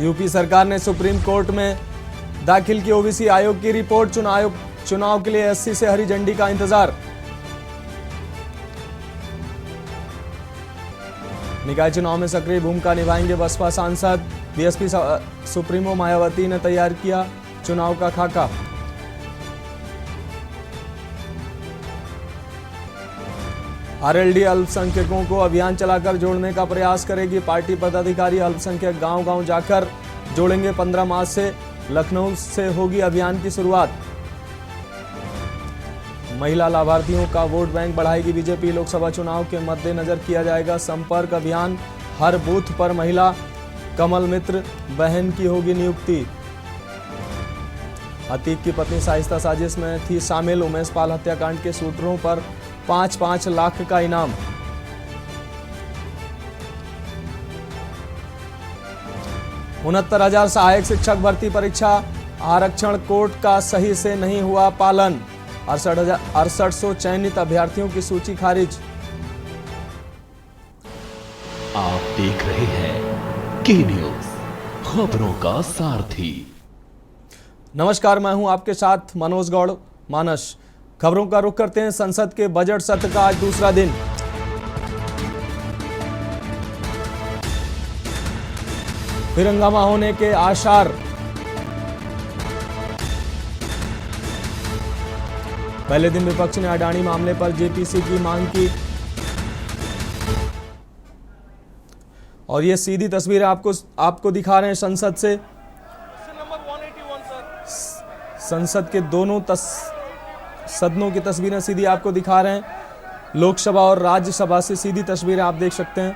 UP सरकार ने supreme court में दाखिल की ओबीसी आयोग की रिपोर्ट। चुनाव के लिए एससी से हरी झंडी का इंतजार। निकाय चुनाव में सक्रिय भूमिका निभाएंगे बसपा सांसद। बीएसपी सुप्रीमो मायावती ने तैयार किया चुनाव का खाका। आरएलडी अल्पसंख्यकों को अभियान चलाकर जोड़ने का प्रयास करेगी। पार्टी पदाधिकारी अल्पसंख्यक गांव-गांव जाकर जोड़ेंगे। 15 मार्च से लखनऊ से होगी अभियान की शुरुआत। महिला लाभार्थियों का वोट बैंक बढ़ाएगी बीजेपी। लोकसभा चुनाव के मद्देनजर किया जाएगा संपर्क अभियान। हर बूथ पर महिला कमल मित्र बहन की होगी नियुक्ति। अतीक की पत्नी शाइस्ता साजिश में थी शामिल। उमेश पाल हत्याकांड के सूत्रों पर 5-5 लाख का इनाम। उनहत्तर 1000 सहायक शिक्षक भर्ती परीक्षा आरक्षण कोर्ट का सही से नहीं हुआ पालन। 6800 चयनित अभ्यर्थियों की सूची खारिज। आप देख रहे हैं के न्यूज, खबरों का सारथी। नमस्कार, मैं हूं आपके साथ मनोज गौड़ मानस। खबरों का रुख करते हैं। संसद के बजट सत्र का आज दूसरा दिन। फिर हंगामा होने के आसार। पहले दिन विपक्ष ने अडानी मामले पर जेपीसी की मांग की। और ये सीधी तस्वीरें आपको दिखा रहे हैं संसद से। संसद के दोनों सदनों की तस्वीरें सीधी आपको दिखा रहे हैं। लोकसभा और राज्यसभा से सीधी तस्वीरें आप देख सकते हैं।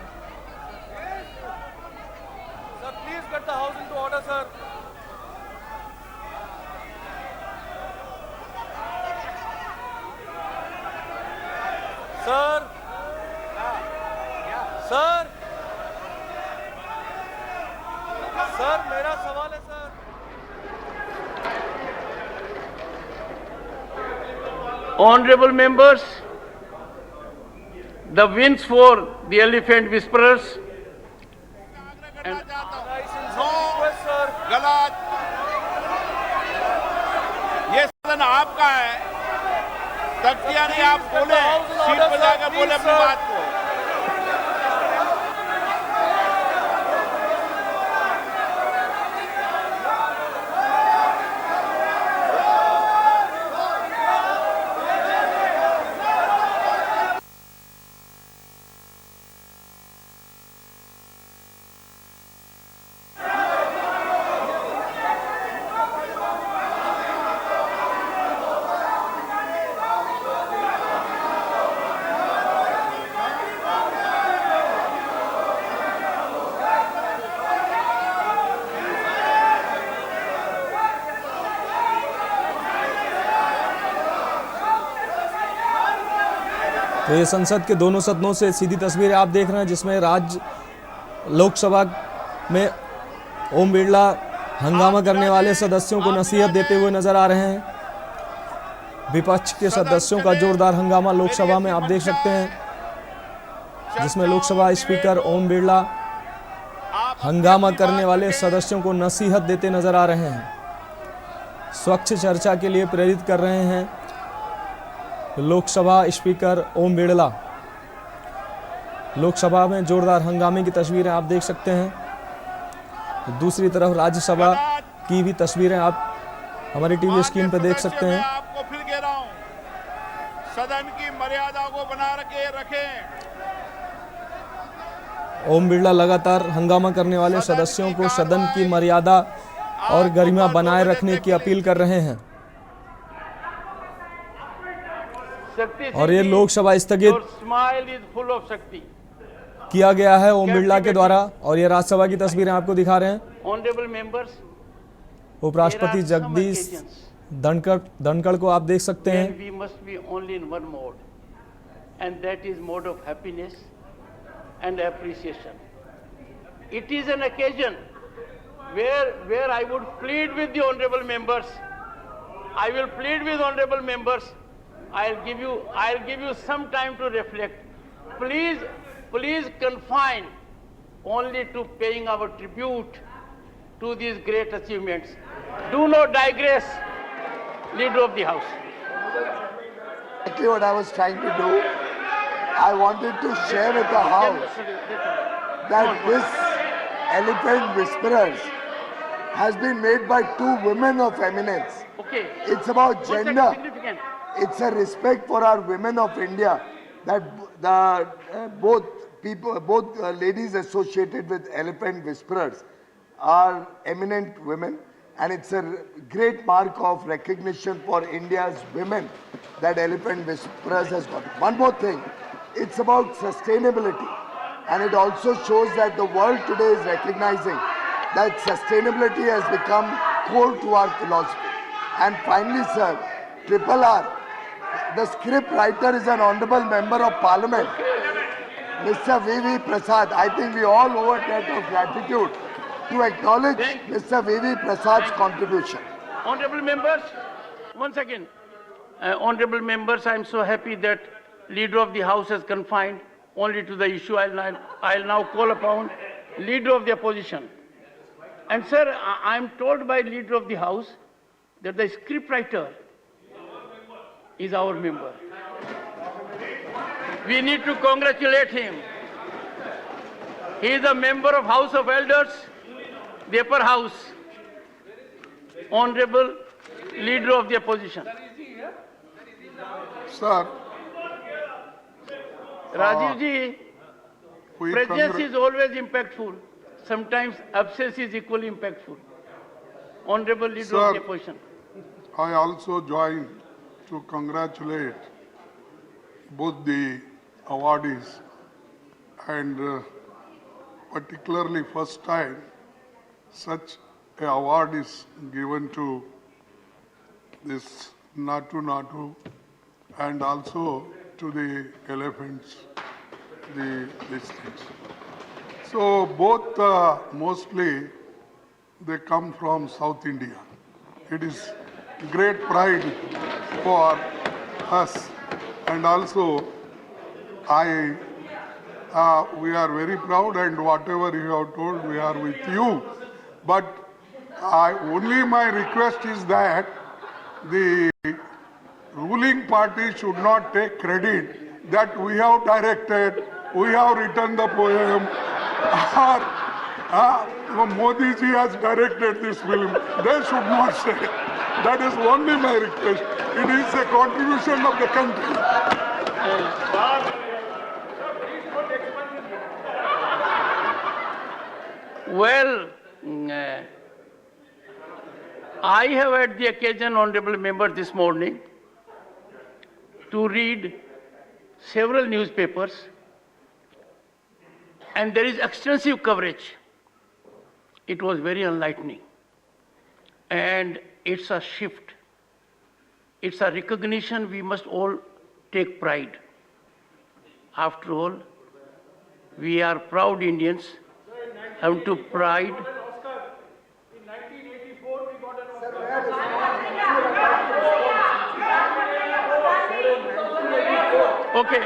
Sir, please get the house into order, sir. Sir, sir, sir, मेरा सवाल है sir. Honorable members, the wins for the elephant whisperers and गलत। ये सदन आपका है, तख्तियां नहीं। आप बोले, सीट पर जाकर बोले अपनी बात को। तो ये संसद के दोनों सदनों से सीधी तस्वीरें आप देख रहे हैं, जिसमें लोकसभा में ओम बिरला हंगामा करने वाले सदस्यों को नसीहत देते हुए नजर आ रहे हैं। विपक्ष के सदस्यों का जोरदार हंगामा लोकसभा में आप देख सकते हैं, जिसमें लोकसभा स्पीकर ओम बिरला हंगामा करने वाले सदस्यों को नसीहत देते नजर आ रहे हैं। स्वच्छ चर्चा के लिए प्रेरित कर रहे हैं लोकसभा स्पीकर ओम बिरला। लोकसभा में जोरदार हंगामे की तस्वीरें आप देख सकते हैं। दूसरी तरफ राज्यसभा की भी तस्वीरें आप हमारी टीवी स्क्रीन पर देख सकते हैं। आपको फिर कह रहा हूं, सदन की मर्यादा को बना रखें। ओम बिरला लगातार हंगामा करने वाले सदस्यों को सदन की मर्यादा और गरिमा बनाए रखने की अपील कर रहे हैं। और ये लोकसभा स्थगित किया गया है ओम बिरला के द्वारा। और ये राज्यसभा की तस्वीरें आपको दिखा रहे हैं। honorable members, उपराष्ट्रपति जगदीश धनखड़ को आप देख सकते हैं। we must be only in one mode, and that is mode of happiness and appreciation. It is an occasion where I would plead with the honorable members. I will plead with honorable members. I'll give you some time to reflect. Please confine only to paying our tribute to these great achievements. Do not digress, Leader of the House. Exactly what I was trying to do. I wanted to share with the House that this Elephant Whisperers has been made by two women of eminence. Okay. It's about What's that gender. significant? It's a respect for our women of India that both ladies associated with Elephant Whisperers are eminent women, and it's a great mark of recognition for India's women that Elephant Whisperers has got. One more thing, it's about sustainability, and it also shows that the world today is recognizing that sustainability has become core to our philosophy. And finally, sir, Triple R, the script writer is an honorable member of parliament, Mr. V.V. Prasad. I think we all owe a debt of gratitude to acknowledge Mr. V.V. Prasad's contribution. Honorable members, one second. Honorable members, I am so happy that Leader of the House has confined only to the issue. I'll now call upon Leader of the Opposition. And sir, I am told by Leader of the House that the scriptwriter is our member. We need to congratulate him. He is a member of House of Elders, the upper house. Honorable Leader of the Opposition. Sir, Rajiv ji, we presence is always impactful. Sometimes absence is equally impactful. Honorable Leader of Sir, the Opposition. I also join to congratulate both the awardees and particularly first time such an award is given to this Natu and also to the elephants, these things. So both mostly they come from South India. It is great pride for us, and also we are very proud, and whatever you have told, we are with you. But only my request is that the ruling party should not take credit that we have directed, we have written the poem, or Modi ji has directed this film. They should not say. That is only my request. It is a contribution of the country. Well, I have had the occasion, honorable members, this morning to read several newspapers, and there is extensive coverage. It was very enlightening, and it's a shift. It's a recognition we must all take pride. After all, we are proud Indians, have to pride. In 1984, we got an Okay.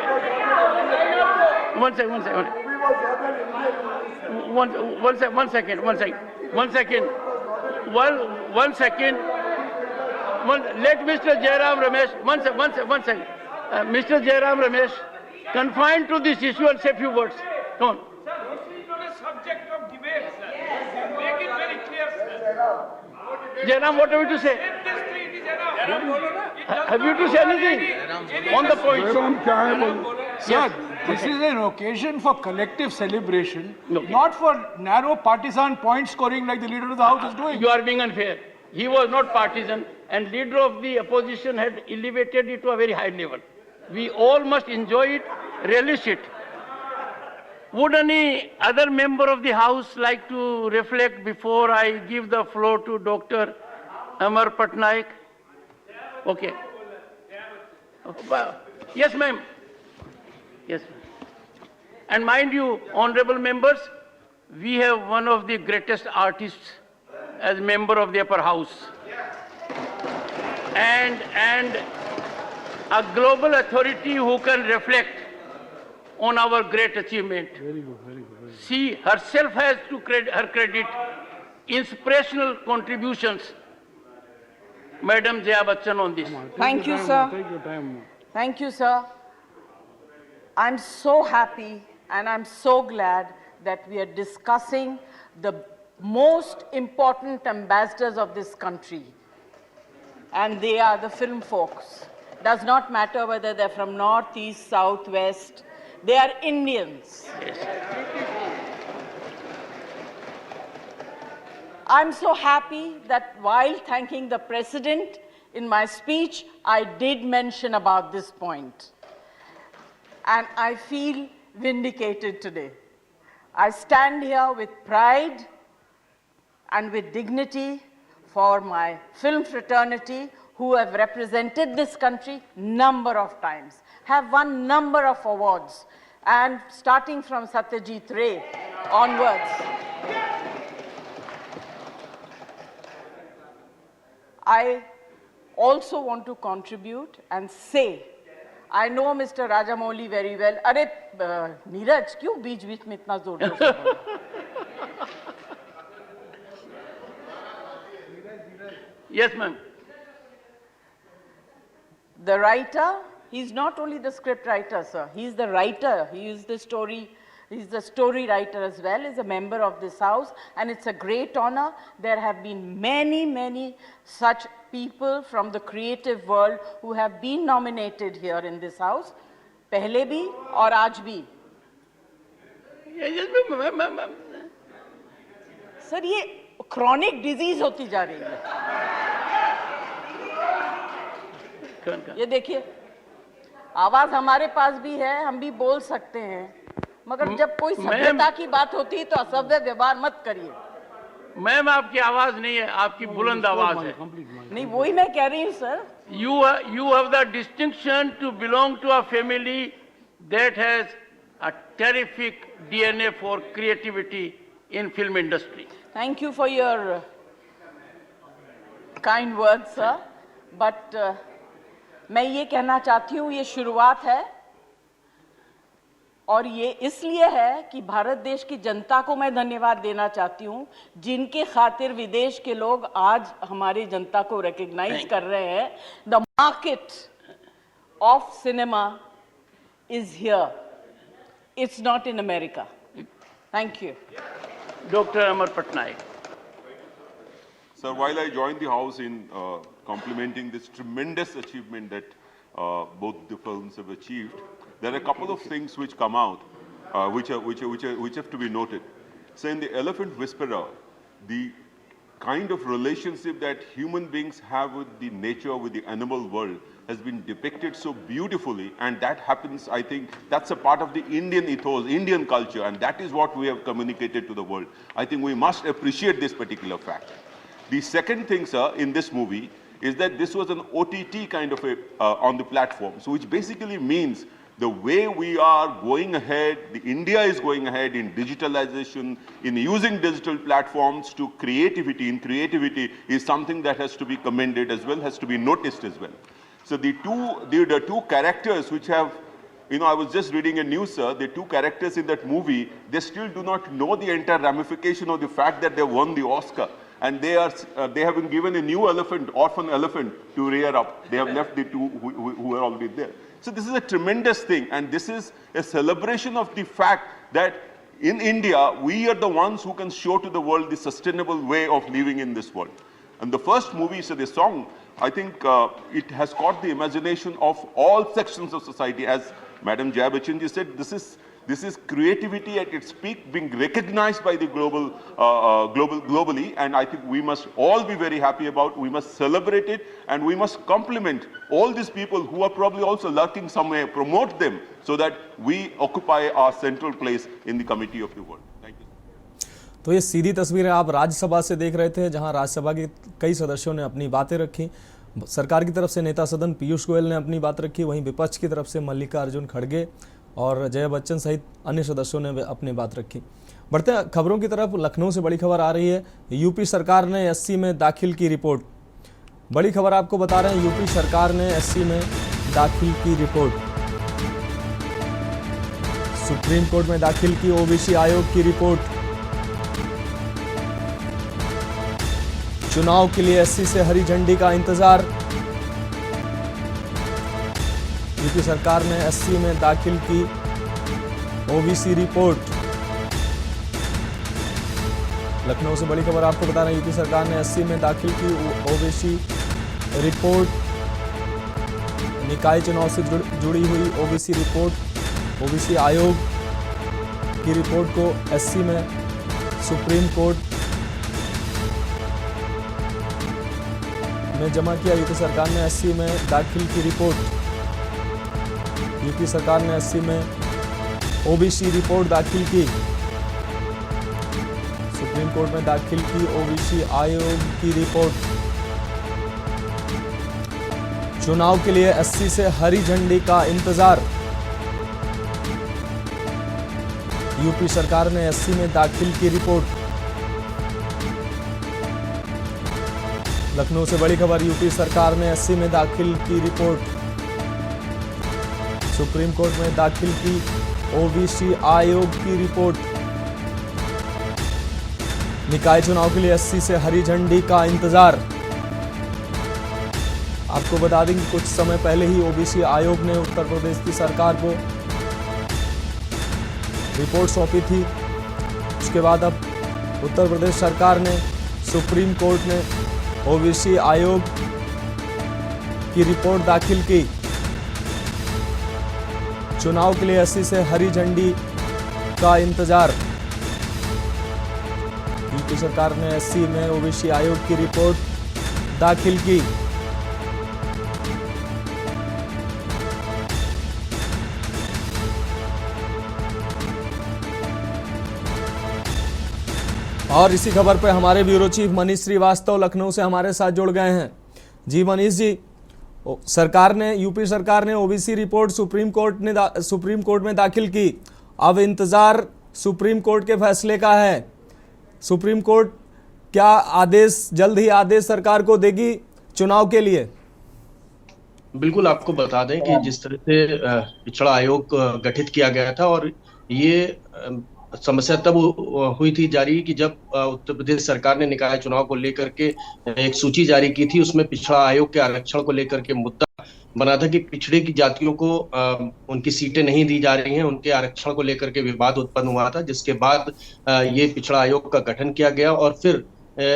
One second. Let Mr. Jairam Ramesh, one second. Mr. Jairam Ramesh, confined to this issue and say a few words. Come on. Sir, this is not a subject of debate, sir. Make it very clear, sir. Jairam, what have you to say? If this treaty is enough, Have you to say anything on the point? Sir, this is an occasion for collective celebration, No. not for narrow partisan point scoring like the Leader of the House is doing. You are being unfair. He was not partisan, and Leader of the Opposition had elevated it to a very high level. We all must enjoy it, relish it. Would any other member of the House like to reflect before I give the floor to Dr. Amar Patnaik? Okay. Yes, ma'am. Yes, ma'am. And mind you, honorable members, we have one of the greatest artists as member of the upper house. And a global authority who can reflect on our great achievement. Very good, very good. She herself has to her credit inspirational contributions, Madam Jaya Bachchan, on this. Thank you, sir. Thank you, sir. I'm so happy and I'm so glad that we are discussing the most important ambassadors of this country. And they are the film folks. Does not matter whether they're from north, east, south, west. They are Indians. I'm so happy that while thanking the President in my speech, I did mention about this point. And I feel vindicated today. I stand here with pride and with dignity for my film fraternity who have represented this country number of times, have won number of awards, and starting from Satyajit Ray onwards. I also want to contribute and say, I know Mr. Rajamouli very well. अरे नीरज क्यों बीच-बीच में इतना जोर से बोल रहे हो? Yes, ma'am. The writer, he's not only the script writer, sir. He's the writer. He is the story. He's the story writer as well. He's a member of this house, and it's a great honor. There have been many, many such people from the creative world who have been nominated here in this house. पहले भी और आज भी. Yes, ma'am. Sir ये chronic disease होती जा रही है. ये देखिए, आवाज हमारे पास भी है, हम भी बोल सकते हैं, मगर जब कोई सभ्यता की बात होती है तो असभ्य व्यवहार मत करिए. मैम आपकी आवाज नहीं है, आपकी बुलंद आवाज है. नहीं, वही मैं कह रही हूँ sir. You have the distinction to belong to a family that has a terrific DNA for creativity in film industry. Thank you for your kind words, sir. But मैं ये कहना चाहती हूँ, ये शुरुआत है और ये इसलिए है कि भारत देश की जनता को मैं धन्यवाद देना चाहती हूँ, जिनके खातिर विदेश के लोग आज हमारी जनता को रिकॉग्नाइज कर रहे हैं. The market of cinema is here, it's not in America. Thank you. Dr. Amar Patnaik. Sir, while I joined the House in complimenting this tremendous achievement that both the films have achieved, there are a couple of things which come out which have to be noted. So in The Elephant Whisperer, the kind of relationship that human beings have with the nature, with the animal world, has been depicted so beautifully, and that happens, I think, that's a part of the Indian ethos, Indian culture, and that is what we have communicated to the world. I think we must appreciate this particular fact. The second thing, sir, in this movie is that this was an OTT kind of a, on the platform, so which basically means the way we are going ahead, India is going ahead in digitalization, in using digital platforms to creativity, in creativity is something that has to be commended as well, has to be noticed as well. So the two characters which have, you know, I was just reading a news, sir, the two characters in that movie, they still do not know the entire ramification of the fact that they won the Oscar. And they have been given a new elephant, orphan elephant, to rear up. They have left the two who are already there. So this is a tremendous thing, and this is a celebration of the fact that in India, we are the ones who can show to the world the sustainable way of living in this world. And the first movie, so the song, I think it has caught the imagination of all sections of society. As Madam Jaya Bachchan ji said, this is creativity at its peak, being recognized by the globally, and I think we must all be very happy about. We must celebrate it, and we must compliment all these people who are probably also lurking somewhere, promote them, so that we occupy our central place in the committee of the world. Thank you. तो ये सीधी तस्वीरें आप राज्यसभा से देख रहे थे, जहां राज्यसभा के कई सदस्यों ने अपनी बातें रखी. सरकार की तरफ से नेता सदन पीयूष गोयल ने अपनी बात रखी, वहीं विपक्ष की तरफ से मल्लिकार्जुन खड़गे और जया बच्चन सहित अन्य सदस्यों ने अपनी बात रखी. बढ़ते हैं खबरों की तरफ. लखनऊ से बड़ी खबर आ रही है. यूपी सरकार ने एससी में दाखिल की रिपोर्ट. बड़ी खबर आपको बता रहे हैं, यूपी सरकार ने एससी में दाखिल की रिपोर्ट. सुप्रीम कोर्ट में दाखिल की ओबीसी आयोग की रिपोर्ट. चुनाव के लिए एससी से हरी झंडी का इंतजार। यूपी सरकार ने एससी में दाखिल की ओबीसी रिपोर्ट। लखनऊ से बड़ी खबर आपको बता रहे हैं, यूपी सरकार ने एससी में दाखिल की ओबीसी रिपोर्ट। निकाय चुनाव से जुड़ी हुई ओबीसी रिपोर्ट, ओबीसी आयोग की रिपोर्ट को एससी में सुप्रीम कोर्ट में जमा किया। यूपी सरकार ने एससी में दाखिल की रिपोर्ट। यूपी सरकार ने एससी में ओबीसी रिपोर्ट दाखिल की। सुप्रीम कोर्ट में दाखिल की ओबीसी आयोग की रिपोर्ट। चुनाव के लिए एससी से हरी झंडी का इंतजार। यूपी सरकार ने एससी में दाखिल की रिपोर्ट। लखनऊ से बड़ी खबर, यूपी सरकार ने एससी में दाखिल की रिपोर्ट। सुप्रीम कोर्ट में दाखिल की ओबीसी आयोग की रिपोर्ट। निकाय चुनाव के लिए एससी से हरी झंडी का इंतजार। आपको बता दें कि कुछ समय पहले ही ओबीसी आयोग ने उत्तर प्रदेश की सरकार को रिपोर्ट सौंपी थी। उसके बाद अब उत्तर प्रदेश सरकार ने सुप्रीम कोर्ट में ओबीसी आयोग की रिपोर्ट दाखिल की। चुनाव के लिए एससी से हरी झंडी का इंतजार। यूपी सरकार ने एससी में ओबीसी आयोग की रिपोर्ट दाखिल की। और इसी खबर पर हमारे ब्यूरो चीफ मनीष श्रीवास्तव लखनऊ से हमारे साथ जुड़ गए हैं। जी मनीष जी, यूपी सरकार ने ओबीसी रिपोर्ट सुप्रीम कोर्ट में दाखिल की। अब इंतजार सुप्रीम कोर्ट के फैसले का है। सुप्रीम कोर्ट क्या जल्द ही आदेश सरकार को देगी चुनाव के लिए? बिल्कुल, आपको बता दें कि जिस तरह से पिछड़ा आयोग गठित किया गया था, और ये समस्या तब हुई थी जारी कि जब उत्तर प्रदेश सरकार ने निकाय चुनाव को लेकर के एक सूची जारी की थी। उसमें पिछड़ा आयोग के आरक्षण को लेकर के मुद्दा बना था कि पिछड़े की जातियों को उनकी सीटें नहीं दी जा रही हैं, उनके आरक्षण को लेकर के विवाद उत्पन्न हुआ था, जिसके बाद ये पिछड़ा आयोग का गठन किया गया। और फिर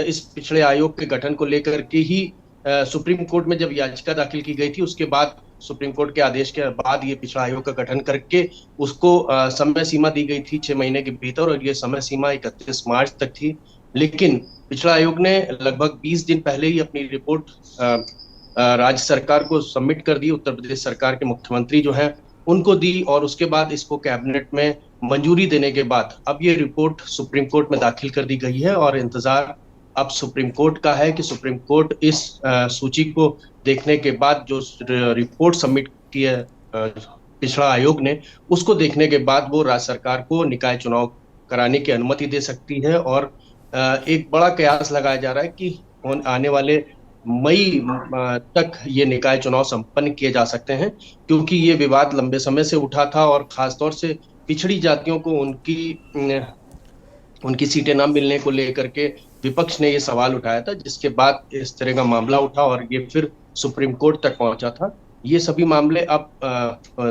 इस पिछड़े आयोग के गठन को लेकर के ही सुप्रीम कोर्ट में जब याचिका दाखिल की गई थी, उसके बाद सुप्रीम कोर्ट के आदेश के बाद ये पिछड़ा आयोग का गठन करके उसको समय सीमा दी गई थी 6 महीने के भीतर, और ये समय सीमा 31 मार्च तक थी। लेकिन पिछड़ा आयोग ने लगभग 20 दिन पहले ही अपनी रिपोर्ट राज्य सरकार को सबमिट कर दी। उत्तर प्रदेश सरकार के मुख्यमंत्री जो हैं उनको दी, और उसके बाद इसको कैबिनेट में मंजूरी देने के बाद अब ये रिपोर्ट सुप्रीम कोर्ट में दाखिल कर दी गई है। और इंतजार अब सुप्रीम कोर्ट का है कि सुप्रीम कोर्ट इस सूची को देखने के बाद जो रिपोर्ट सबमिट की है पिछड़ा आयोग ने, उसको देखने के बाद वो राज्य सरकार को निकाय चुनाव कराने की अनुमति दे सकती है। और एक बड़ा कयास लगाया जा रहा है कि आने वाले मई तक ये निकाय चुनाव संपन्न किए जा सकते हैं, क्योंकि ये विवाद लंबे समय से उठा था, और खासतौर से पिछड़ी जातियों को उनकी सीटें न मिलने को लेकर के विपक्ष ने ये सवाल उठाया था, जिसके बाद इस तरह का मामला उठा और ये फिर सुप्रीम कोर्ट तक पहुंचा था। ये सभी मामले अब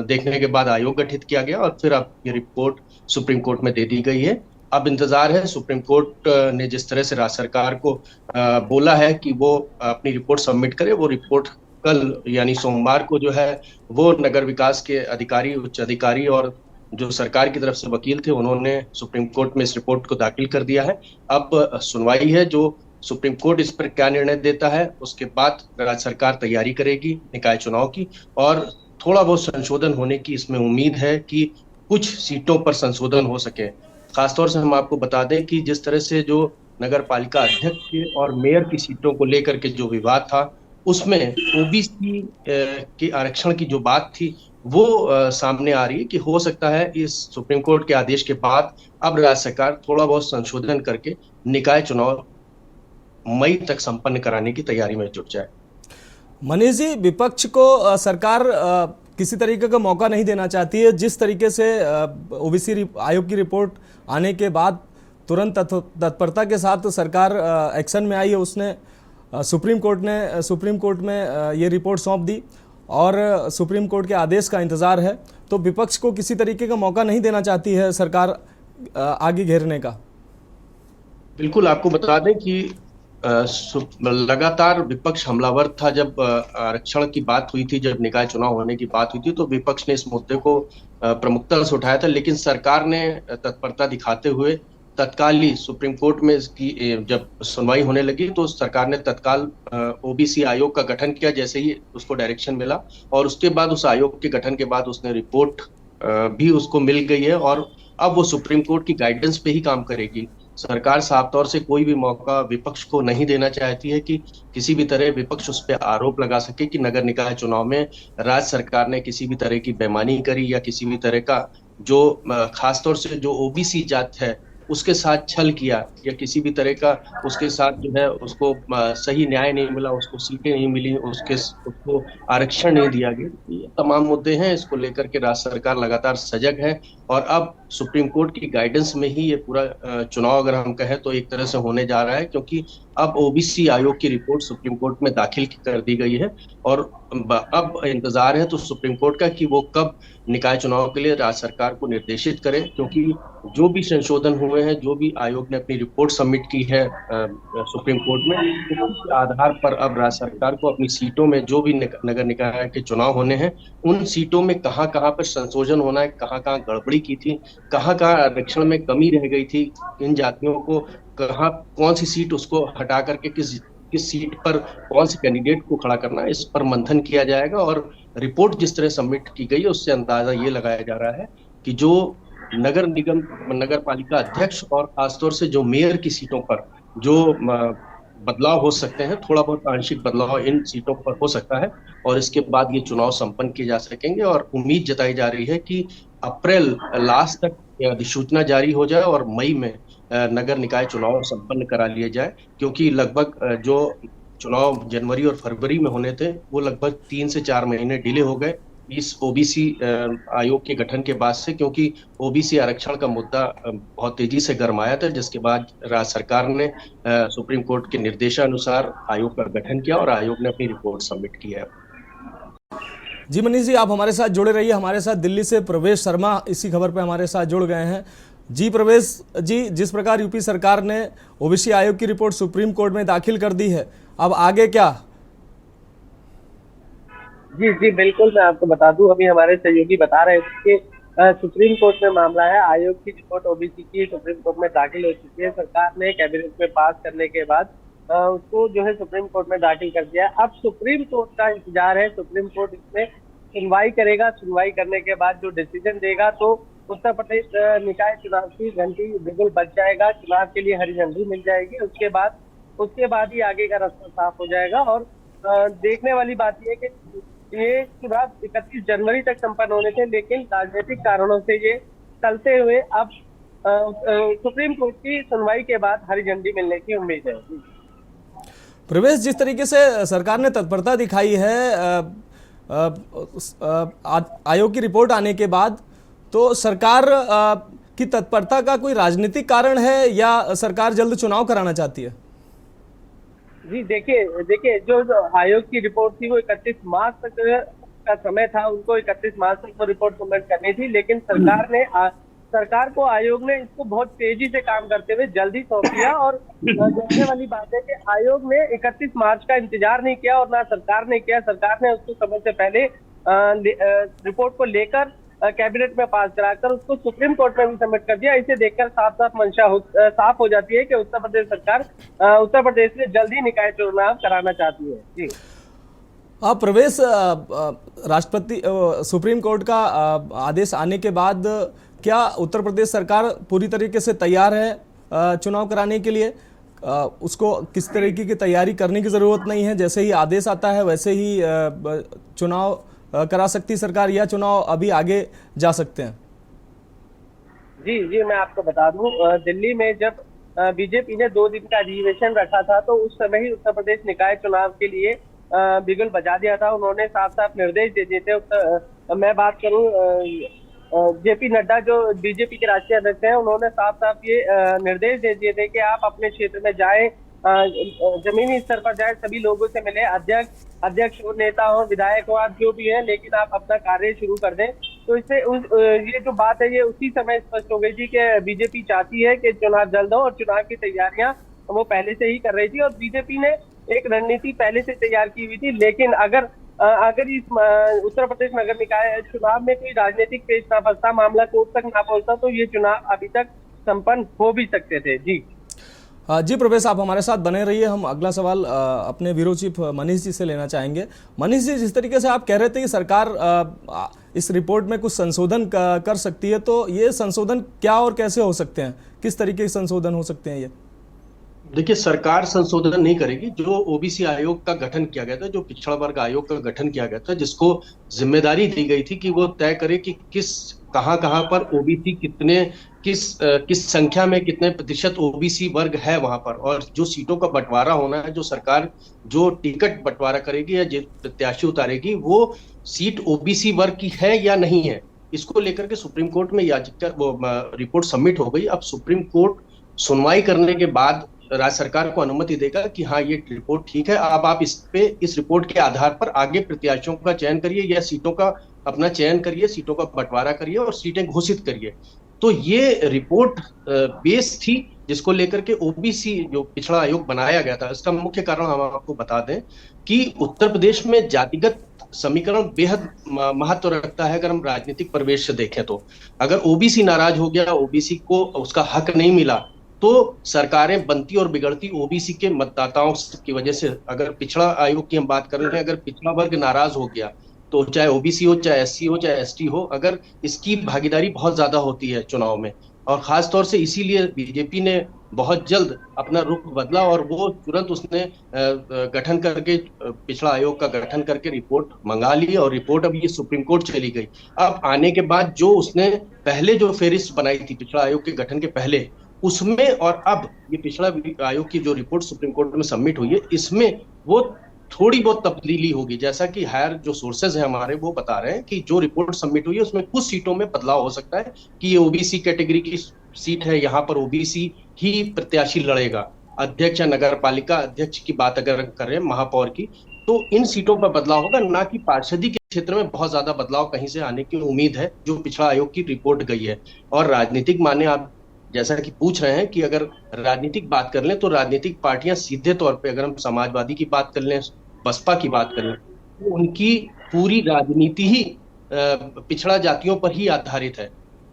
देखने के बाद आयोग गठित किया गया, और फिर अब ये रिपोर्ट सुप्रीम कोर्ट में दे दी गई है। अब इंतजार है, सुप्रीम कोर्ट ने जिस तरह से राज्य सरकार को बोला है कि वो अपनी रिपोर्ट सबमिट करे, वो रिपोर्ट कल यानी सोमवार को जो है वो नगर विकास के अधिकारी, उच्च अधिकारी और जो सरकार की तरफ से वकील थे, उन्होंने सुप्रीम कोर्ट में इस रिपोर्ट को दाखिल कर दिया है। अब सुनवाई है, जो सुप्रीम कोर्ट इस पर क्या निर्णय देता है, उसके बाद राज्य सरकार तैयारी करेगी निकाय चुनाव की, और थोड़ा बहुत संशोधन होने की इसमें उम्मीद है कि कुछ सीटों पर संशोधन हो सके। खासतौर से हम आपको बता दें कि जिस तरह से जो नगर पालिका अध्यक्ष के और मेयर की सीटों को लेकर के जो विवाद था, उसमें ओबीसी के आरक्षण की जो बात थी वो सामने आ रही है कि हो सकता है इस सुप्रीम कोर्ट के आदेश के बाद अब राज्य सरकार थोड़ा बहुत संशोधन करके निकाय चुनाव मई तक संपन्न कराने की तैयारी में जुट जाए। मनीष जी, विपक्ष को सरकार किसी तरीके का मौका नहीं देना चाहती है। जिस तरीके से ओबीसी आयोग की रिपोर्ट आने के बाद तुरंत तत्परता के साथ सरकार एक्शन में आई है, उसने सुप्रीम कोर्ट में ये रिपोर्ट सौंप दी और सुप्रीम कोर्ट के आदेश का इंतज़ार है, तो विपक्ष को किसी तरीके का मौका नहीं देना चाहती है सरकार आगे घेरने का? बिल्कुल, आपको बता दें कि लगातार विपक्ष हमलावर था। जब आरक्षण की बात हुई थी, जब निकाय चुनाव होने की बात हुई थी, तो विपक्ष ने इस मुद्दे को प्रमुखता से उठाया था, लेकिन सरकार ने तत्परता दिखाते हुए तत्काल ही सुप्रीम कोर्ट में इसकी जब सुनवाई होने लगी तो सरकार ने तत्काल ओबीसी आयोग का गठन किया, जैसे ही उसको डायरेक्शन मिला, और उसके बाद उस आयोग के गठन के बाद उसने रिपोर्ट भी उसको मिल गई है और अब वो सुप्रीम कोर्ट की गाइडेंस पे ही काम करेगी। सरकार साफ तौर से कोई भी मौका विपक्ष को नहीं देना चाहती है कि किसी भी तरह विपक्ष उस पर आरोप लगा सके कि नगर निकाय चुनाव में राज्य सरकार ने किसी भी तरह की बेईमानी करी या किसी भी तरह का जो खासतौर से जो ओबीसी जात है उसके साथ छल किया या किसी भी तरह का उसके साथ जो है उसको सही न्याय नहीं मिला, उसको सीटें नहीं मिली, उसको आरक्षण नहीं दिया गया। ये तमाम मुद्दे हैं, इसको लेकर के राज्य सरकार लगातार सजग है और अब सुप्रीम कोर्ट की गाइडेंस में ही ये पूरा चुनाव अगर हम कहें तो एक तरह से होने जा रहा है, क्योंकि अब ओबीसी आयोग की रिपोर्ट सुप्रीम कोर्ट में दाखिल कर दी गई है और अब इंतजार है तो सुप्रीम कोर्ट का कि वो कब निकाय चुनाव के लिए राज्य सरकार को निर्देशित करे, क्योंकि जो भी संशोधन हुए हैं, जो भी आयोग ने अपनी रिपोर्ट सबमिट की है सुप्रीम कोर्ट में, उसके आधार पर अब राज्य सरकार को अपनी सीटों में जो भी नगर निकाय के चुनाव होने हैं उन सीटों में कहाँ कहाँ पर संशोधन होना है, कहाँ कहाँ गड़बड़ी की थी, कहाँ कहाँ आरक्षण में कमी रह गई थी, इन जातियों को कहाँ कौन सी सीट उसको हटा करके किस सीट पर कौन से कैंडिडेट को खड़ा करना है, इस पर मंथन किया जाएगा। और रिपोर्ट जिस तरह सबमिट की गई है उससे अंदाजा ये लगाया जा रहा है कि जो नगर निगम नगर पालिका अध्यक्ष और खासतौर से जो मेयर की सीटों पर जो बदलाव हो सकते हैं, थोड़ा बहुत आंशिक बदलाव इन सीटों पर हो सकता है और इसके बाद ये चुनाव संपन्न किए जा सकेंगे और उम्मीद जताई जा रही है कि अप्रैल लास्ट तक अधिसूचना जारी हो जाए और मई में नगर निकाय चुनाव संपन्न करा लिए जाए, क्योंकि लगभग जो चुनाव जनवरी और फरवरी में होने थे वो लगभग 3 से 4 महीने डिले हो गए इस ओबीसी आयोग के गठन के बाद से, क्योंकि ओबीसी आरक्षण का मुद्दा बहुत तेजी से गरमाया था, जिसके बाद राज्य सरकार ने सुप्रीम कोर्ट के निर्देशानुसार आयोग का गठन किया और आयोग ने अपनी रिपोर्ट सबमिट की है। जी मनीष जी, आप हमारे साथ जुड़े रहिए। हमारे साथ दिल्ली से प्रवेश शर्मा इसी खबर पे हमारे साथ जुड़ गए हैं। जी प्रवेश जी, जिस प्रकार यूपी सरकार ने ओबीसी आयोग की रिपोर्ट सुप्रीम कोर्ट में दाखिल कर दी है, अब आगे क्या? जी बिल्कुल, मैं आपको बता दूं, अभी हमारे सहयोगी बता रहे थे कि सुप्रीम कोर्ट में मामला है। आयोग की रिपोर्ट ओबीसी की सुप्रीम कोर्ट में दाखिल हो चुकी है। सरकार ने कैबिनेट में पास करने के बाद उसको जो है सुप्रीम कोर्ट में दाखिल कर दिया। अब सुप्रीम कोर्ट का इंतजार है। सुप्रीम कोर्ट इसमें सुनवाई करेगा। सुनवाई करने के बाद जो डिसीजन देगा तो उत्तर प्रदेश निकाय चुनाव की घंटी बिल्कुल बच जाएगा, चुनाव के लिए हरी झंडी मिल जाएगी। उसके बाद ही आगे का रास्ता साफ हो जाएगा। और देखने वाली बात यह है कि ये चुनाव 31 जनवरी तक संपन्न होने थे, लेकिन राजनीतिक कारणों से ये टलते हुए अब सुप्रीम कोर्ट की सुनवाई के बाद हरी झंडी मिलने की उम्मीद है। प्रवेश, जिस तरीके से सरकार ने तत्परता दिखाई है आयोग की रिपोर्ट आने के बाद, तो सरकार की तत्परता का कोई राजनीतिक कारण है या सरकार जल्द चुनाव कराना चाहती है? जी देखिए जो आयोग की रिपोर्ट थी वो 31 मार्च तक का समय था, उनको 31 मार्च तक वो रिपोर्ट सबमिट करनी थी, लेकिन सरकार को आयोग ने इसको बहुत तेजी से काम करते हुए जल्दी सौंप दिया। और देखने वाली बात है कि आयोग ने 31 मार्च का इंतजार नहीं किया और ना सरकार ने किया। सरकार ने उसको समय से पहले रिपोर्ट को लेकर कैबिनेट में पास कराकर उसको सुप्रीम कोर्ट में भी सबमिट कर दिया। इसे देखकर साफ मंशा साफ हो जाती है कि उत्तर प्रदेश सरकार उत्तर प्रदेश में जल्दी निकाय चुनाव कराना चाहती है। जी प्रवेश, राष्ट्रपति सुप्रीम कोर्ट का आदेश आने के बाद क्या उत्तर प्रदेश सरकार पूरी तरीके से तैयार है चुनाव कराने के लिए? उसको किस तरीके की तैयारी करने की जरूरत नहीं है, जैसे ही आदेश आता है वैसे ही चुनाव करा सकती सरकार, या चुनाव अभी आगे जा सकते हैं? जी मैं आपको बता दूं, दिल्ली में जब बीजेपी ने 2 दिन का अधिवेशन रखा था तो उस समय ही उत्तर प्रदेश निकाय चुनाव के लिए बिगुल बजा दिया था। उन्होंने साफ निर्देश दे दिए थे। मैं बात करूं जेपी नड्डा जो बीजेपी के राष्ट्रीय अध्यक्ष हैं, उन्होंने साफ ये निर्देश दे दिए थे कि आप अपने क्षेत्र में जाएं, जमीनी स्तर पर जाए, सभी लोगों से मिले, अध्यक्ष हो, नेता हो, विधायक हो, आप जो भी हैं, लेकिन आप अपना कार्य शुरू कर दें। तो इससे ये जो बात है ये उसी समय स्पष्ट हो गई थी कि बीजेपी चाहती है कि चुनाव जल्द हो, और चुनाव की तैयारियां वो पहले से ही कर रही थी, और बीजेपी ने एक रणनीति पहले से तैयार की हुई थी। लेकिन अगर इस उत्तर प्रदेश नगर निकाय चुनाव में कोई राजनीतिक पेच ना फंसता, मामला कोर्ट तक ना पहुंचता, तो ये चुनाव अभी तक संपन्न हो भी सकते थे। जी प्रवेश, आप हमारे साथ बने रहिए। हम अगला सवाल अपने ब्यूरो चीफ मनीष जी से लेना चाहेंगे। मनीष जी, जिस तरीके से आप कह रहे थे कि सरकार इस रिपोर्ट में कुछ संशोधन कर सकती है, तो ये संशोधन क्या और कैसे हो सकते हैं, किस तरीके के संशोधन हो सकते हैं? ये देखिए, सरकार संशोधन नहीं करेगी। जो ओबीसी आयोग का गठन किया गया था, जो पिछड़ा वर्ग आयोग का गठन किया गया था, जिसको जिम्मेदारी दी गई थी कि वो तय करे कि कहां पर ओबीसी किस संख्या में कितने प्रतिशत ओबीसी वर्ग है वहां पर, और जो सीटों का बंटवारा होना है, जो सरकार जो टिकट बंटवारा करेगी या जो प्रत्याशी उतारेगी, वो सीट ओबीसी वर्ग की है या नहीं है, इसको लेकर के सुप्रीम कोर्ट में याचिका रिपोर्ट सबमिट हो गई। अब सुप्रीम कोर्ट सुनवाई करने के बाद राज्य सरकार को अनुमति देगा कि हाँ, ये रिपोर्ट ठीक है, अब आप इस रिपोर्ट के आधार पर आगे प्रत्याशियों का चयन करिए या सीटों का अपना चयन करिए, सीटों का बंटवारा करिए और सीटें घोषित करिए। तो ये रिपोर्ट बेस थी जिसको लेकर के ओबीसी जो पिछड़ा आयोग बनाया गया था। इसका मुख्य कारण हम आपको बता दें कि उत्तर प्रदेश में जातिगत समीकरण बेहद महत्व रखता है। अगर हम राजनीतिक परिवेश से देखें तो अगर ओबीसी नाराज हो गया, ओबीसी को उसका हक नहीं मिला, तो सरकारें बनती और बिगड़ती ओबीसी के मतदाताओं की वजह से। अगर पिछड़ा आयोग की हम बात कर रहे हैं, अगर पिछड़ा वर्ग नाराज हो गया, तो चाहे ओबीसी हो, चाहे एससी हो, चाहे एसटी हो, अगर इसकी भागीदारी बहुत ज्यादा होती है चुनाव में, और खास तौर से इसीलिए बीजेपी ने बहुत जल्द अपना रुख बदला और वो तुरंत उसने गठन करके पिछड़ा आयोग का गठन करके रिपोर्ट मंगा ली, और रिपोर्ट अब ये सुप्रीम कोर्ट चली गई। अब आने के बाद जो उसने पहले जो फेरिस्त बनाई थी पिछड़ा आयोग के गठन के पहले, उसमें और अब ये पिछड़ा आयोग की जो रिपोर्ट सुप्रीम कोर्ट में सबमिट हुई है, इसमें वो थोड़ी बहुत तब्दीली होगी। जैसा कि हायर जो सोर्सेज हैं हमारे, वो बता रहे हैं कि जो रिपोर्ट सबमिट हुई है उसमें कुछ सीटों में बदलाव हो सकता है कि ये ओबीसी कैटेगरी की सीट है, यहाँ पर ओबीसी ही प्रत्याशी लड़ेगा। अध्यक्ष या नगर पालिका अध्यक्ष की बात अगर करें, महापौर की, तो इन सीटों पर बदलाव होगा, ना कि पार्षदी के क्षेत्र में बहुत ज्यादा बदलाव कहीं से आने की उम्मीद है, जो पिछड़ा आयोग की रिपोर्ट गई है। और राजनीतिक माने आप जैसा कि पूछ रहे हैं कि अगर राजनीतिक बात कर लें, तो राजनीतिक पार्टियां सीधे तौर पे, अगर हम समाजवादी की बात कर लें, बसपा की बात कर लें, तो उनकी पूरी राजनीति ही पिछड़ा जातियों पर ही आधारित है।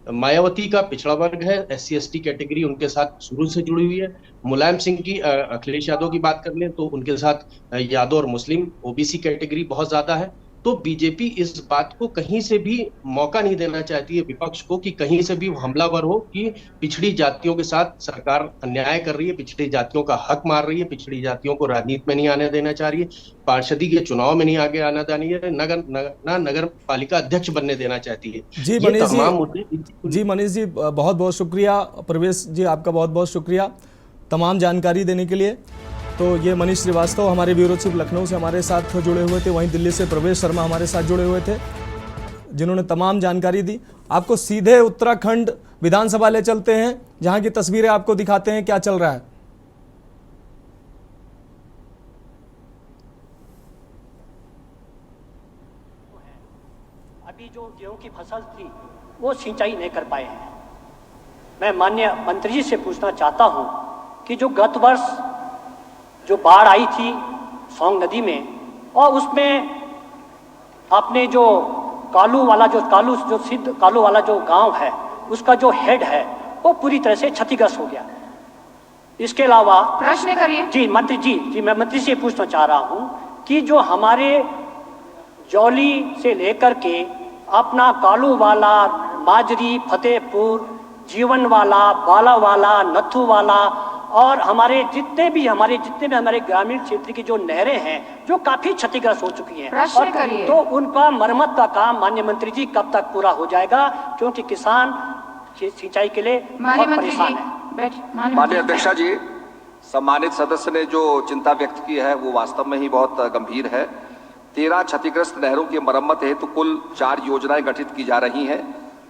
मायावती का पिछड़ा वर्ग है, एससी एसटी कैटेगरी उनके साथ शुरू से जुड़ी हुई है। मुलायम सिंह की, अखिलेश यादव की बात कर लें, तो उनके साथ यादव और मुस्लिम ओबीसी कैटेगरी बहुत ज्यादा है। तो बीजेपी इस बात को कहीं से भी मौका नहीं देना चाहती है विपक्ष को कि कहीं से भी हमलावर हो कि पिछड़ी जातियों के साथ सरकार अन्याय कर रही है, पिछड़ी जातियों का हक मार रही है, पिछड़ी जातियों को राजनीति में नहीं आने देना चाह रही है, पार्षदी के चुनाव में नहीं आगे आना देनी है, नगर पालिका अध्यक्ष बनने देना चाहती है। जी मनीष जी, बहुत बहुत शुक्रिया। प्रवेश जी, आपका बहुत बहुत शुक्रिया तमाम जानकारी देने के लिए। तो ये मनीष श्रीवास्तव हमारे ब्यूरो चीफ लखनऊ से हमारे साथ जुड़े हुए थे, वहीं दिल्ली से प्रवेश शर्मा हमारे साथ जुड़े हुए थे, जिन्होंने तमाम जानकारी दी। आपको सीधे उत्तराखंड विधानसभा ले चलते हैं, जहां की तस्वीरें आपको दिखाते हैं क्या चल रहा है। अभी जो गेहूं की फसल थी वो सिंचाई नहीं कर पाए हैं। मैं माननीय मंत्री जी से पूछना चाहता हूं कि जो गत वर्ष जो बाढ़ आई थी सोंग नदी में, और उसमें आपने जो कालू वाला जो गांव है, उसका जो हेड है वो पूरी तरह से क्षतिग्रस्त हो गया। इसके अलावा प्रश्न करिए। जी मंत्री जी, मैं मंत्री से पूछना चाह रहा हूं कि जो हमारे जौली से लेकर के अपना कालू वाला, माजरी, फतेहपुर, जीवन वाला, बाला वाला, नथू वाला, और हमारे जितने भी हमारे ग्रामीण क्षेत्र की जो नहरें हैं जो काफी क्षतिग्रस्त हो चुकी हैं, और तो उनका मरम्मत का काम माननीय मंत्री जी कब तक पूरा हो जाएगा, क्योंकि किसान सिंचाई के लिए बहुत परेशान है। माननीय अध्यक्षा जी, सम्मानित सदस्य ने जो चिंता व्यक्त की है वो वास्तव में ही बहुत गंभीर है। 13 क्षतिग्रस्त नहरों की मरम्मत हेतु कुल 4 योजनाएं गठित की जा रही हैं,